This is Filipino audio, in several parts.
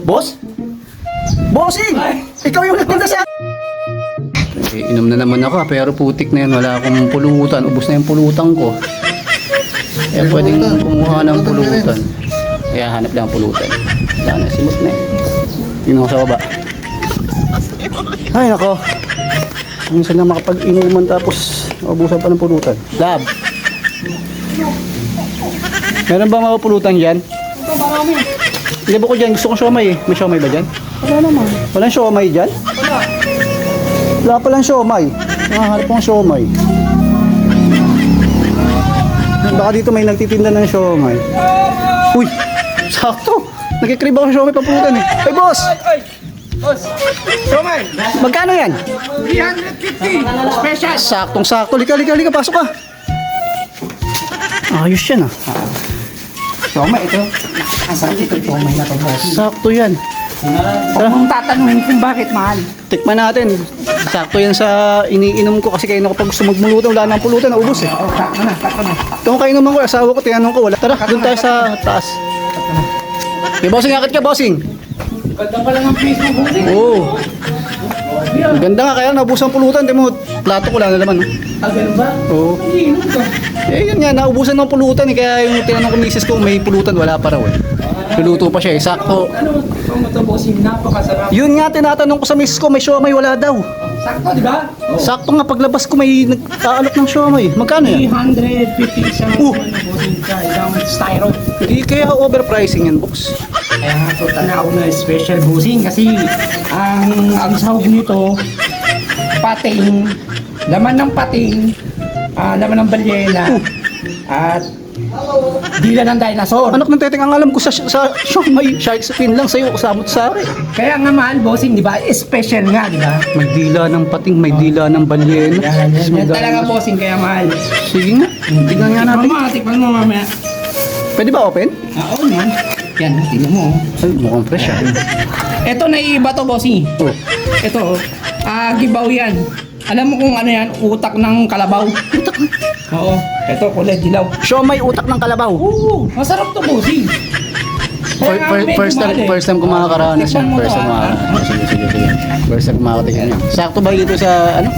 Boss? Bossing! Ikaw yung nagpunta sa... Inom na naman ako pero putik na yan. Wala akong pulutan. Ubus na yung pulutan ko. Kaya pwedeng kumuha ng pulutan. Kaya hanap lang ang pulutan. Wala na, simot na eh. Tingnan ko sa baba. Ay nako. Minsan na makapag-inuman tapos ubusan pa ng pulutan. Lab. Meron ba mga pulutan dyan? Ito, marami. Hindi ko dyan. Gusto kong siomay eh. May siomay ba dyan? Wala naman. Walang siomay dyan? Wala. Wala palang siomay. Nakahanap akong siomay. Baka dito may nagtitinda ng siomay. Uy! Sakto! Nagkikrib ako ng siomay papulutan eh. Hey boss! Ay! Boss! Romay! Magkano yan? 350! Special! Saktong sakto. Lika. Pasok ka. Ayos yan ah. Romay, ito. Nakakasal dito yung Romay na to, boss. Sakto yan. Huwag mong tatanungin kung bakit mahal. Tikman natin. Sakto yan sa iniinom ko kasi kayo na kapag gusto magmulutan, wala nang pulutan, naubos eh. Takto na. Ito kung kainuman ko, asawa ko, tinanong ko, wala. Tara, doon tayo sa taas. Okay, bossing, akit ka, bossing. Ganda pa lang ang face mo, bossing. Oo. Ang ganda nga, kaya naubusan ang pulutan. Di mo, plato ko lang na naman. Ah, ganun ba? Oo. Hindi, inom ka. Eh, yun nga, naubusan ng pulutan eh. Kaya yung tinanong ko misis ko, may pulutan, wala pa raw eh. Luluto pa siya eh, sakto. Ano ito, bossing? Napakasarap. Yun nga, tinatanong ko sa misis ko, may siomay, wala daw. Sakto, di ba? Sakto nga, paglabas ko may nag-aalok ng siomay. Magkano yan? 350 isang Oh. bossing ka. Isang styro. Hindi kaya overpricing yan, box. Kaya nga po tanaw na special bossing kasi ang sahog nito pating, laman ng pating, laman ng balyena at dila ng dinosaur. Anak ng teteng, ang alam ko sa siomay, shark fin lang sa'yo, kasamot sa akin. Kaya nga mahal bossing, di ba? Special nga, di ba? May dila ng pating, may dila ng balyena. Yan talaga bossing, kaya mahal. Sige nga, tignan nga natin. Tikman mo mamaya. Pwede ba open? Oo man. Yan, tingnan mo. Ay, mukhang fresh ah. Ito naiiba to bossing. Oh. Ito, gibaw yan. Alam mo kung ano yan? Utak ng kalabaw. Utak. Oo. Ito, kulay dilaw. Siomay, utak ng kalabaw. Oo, masarap to bossing. First time ko makakaranas yan. First time makakaranas. Sige. First time makakatikin yan. Sakto ba dito sa, ano?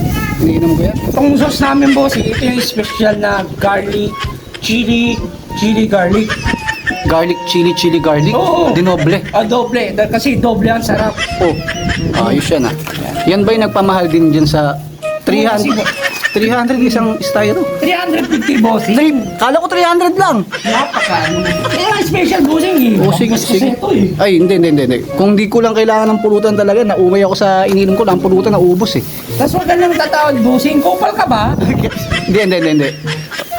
Iniinom ko yan? Itong sauce namin bossing, ito yung special na garlic, chili garlic. Garlic, chili garlic. Oo. Dinoble. Doble. Kasi doble ang sarap. Oh. Ayos yan ah. Yan ba yung nagpamahal din dyan sa 300? 300 isang styro. 350 bossing. Kala ko 300 lang. Napaka. Kaya special bossing eh. Oh, sige. Ito eh. Ay, hindi. Kung di ko lang kailangan ng pulutan talaga, naumay ako sa ininom ko, ang pulutan naubos eh. Tapos wag ka lang tatawag bossing. Kupal ka ba? Hindi.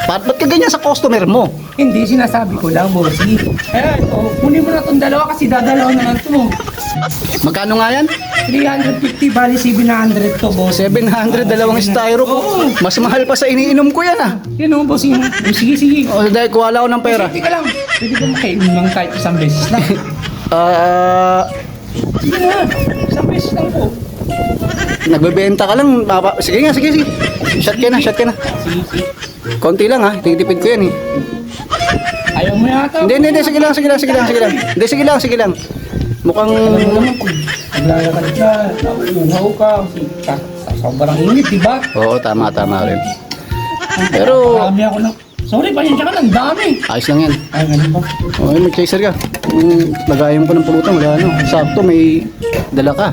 Ba't ka ganyan sa customer mo? Hindi, sinasabi ko lang bossing. Eh, kunin mo na itong dalawa kasi dadalaw na lang ito. Magkano nga yan? 350 bali 700 to boss. 700, dalawang styro ko. Mas mahal pa sa iniinom ko yan ah. Yan o bossing. Sige. O, dahil kuwala ko ng pera. Sige ka lang. Pwede ko makainom lang kahit isang beses lang. Sige na. Isang beses lang po. Nagbebenta ka lang. Sige. Shot ka na. Sige. Konti lang ha. Titipid ko yan eh. Ayaw mo yata. Hindi. Sige lang. Hindi, sige lang. Mukhang... Naglalakad ka. Nauuhaw ka. Sobrang init, diba? Oo, tama rin. Pero... Marami ako lang. Sorry, pasensya ka lang. Dami. Ayos lang yan. Ay, ganun ba? Okay, mag-chaser ka. Lagayan ko ng pulutan, wala ano. Sakto, may dala ka.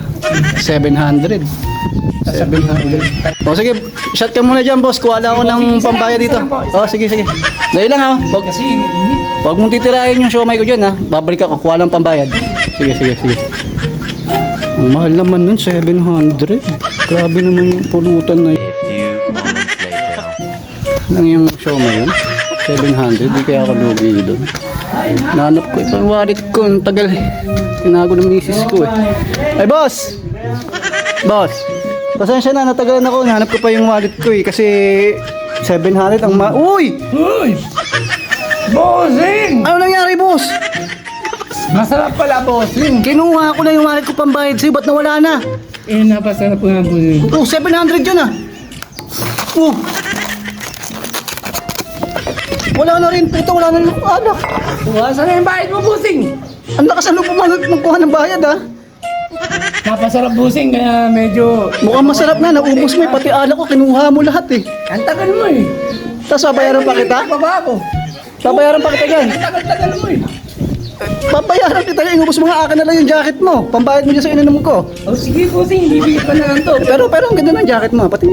700. O sige, shot ka muna dyan, boss. Kuha lang ako ng pambaya dito. O, sige. Dahil lang ha. Kasi init. Huwag mong titirahin yung siomay ko dyan ha. Babalik ako, kuha lang pambayad. Sige. Ang mahal naman nun, 700. Grabe naman yung pulutan na yun. Lang yung siomay yun. 700, di kaya ako lugi doon. Nanap ko itong wallet ko, ang tagal eh. Tinago ng misis ko eh. Ay boss! Boss! Pasensya na, natagalan ako. Nahanap ko pa yung wallet ko eh. Kasi 700 ang Uy! Uy! Bossing! Ano nangyari boss? Masarap pala, bossing. Kinuha ko na yung wallet ko pambayad sa'yo. Ba't nawala na? Eh, napasarap nga, bossing. Oh, 700 yun ah. Oh. Wala na rin puto, wala na rin anak. Saan na yung bayad mo, bossing? Ang lakas ang loob mo magkuha ng bayad ha. Napasarap bossing, kaya medyo... Mukhang masarap na, naubos mo eh. Pati alak ko, kinuha mo lahat eh. Ang tagal mo eh. Tapos babayaran pa kita? Baba ako. Babayaran pa kita yan. Ang tagal mo eh. Babayaran kita yan. Inubos mo nga akin na lang yung jacket mo. Pambayad mo dyan sa ininom ko. Oh, sige bossing, bibigyan pa na lang to. Pero ang ganda ng jacket mo. Pati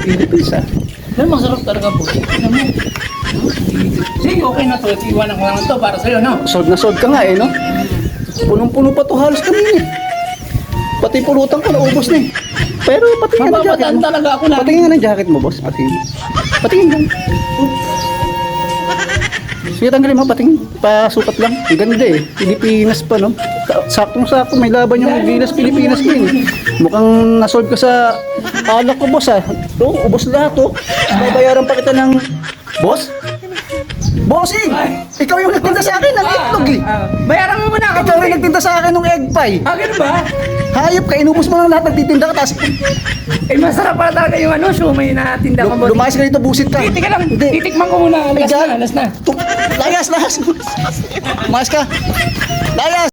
Philippines ha. Pero masarap talaga bossing. Ano mo? Sige, okay na to. Iwanan ko lang to para sa'yo, no? Sod na sod ka nga eh, no? Punong-puno pa to halos kanina eh. Pati pulutan ko, naubos na eh. Pero patingin nga ng jacket Mababataan mo. talaga ako lang. Patingin nga ng jacket mo, boss. Patingin. Patingin lang. Sige, tanggalin mo, patingin. Pasukat lang. Ang ganda eh. Pilipinas pa, no? Saktong-sakto, may laban yung Gilas Pilipinas ko eh. Mukhang nasolve ka sa alak ko, boss ah. Ito, ubos lahat, oh. Babayaran pa kita ng... Boss? Bossing! Ikaw yung nagtinda sa akin ng itlog eh. Bayaran mo muna ako. Ikaw yung nagtinda sa akin ng egg pie. Ganun ba? Hayop ka, inubos mo lang lahat, nagtitinda ka, tapos Eh, masarap pala talaga yung ano, shumay na tinda ko. lumayas ka dito, busit ka. Teka lang, Hindi. titikman ko muna. Ay, Alas na. Layas, layas. Lumayas ka. Layas.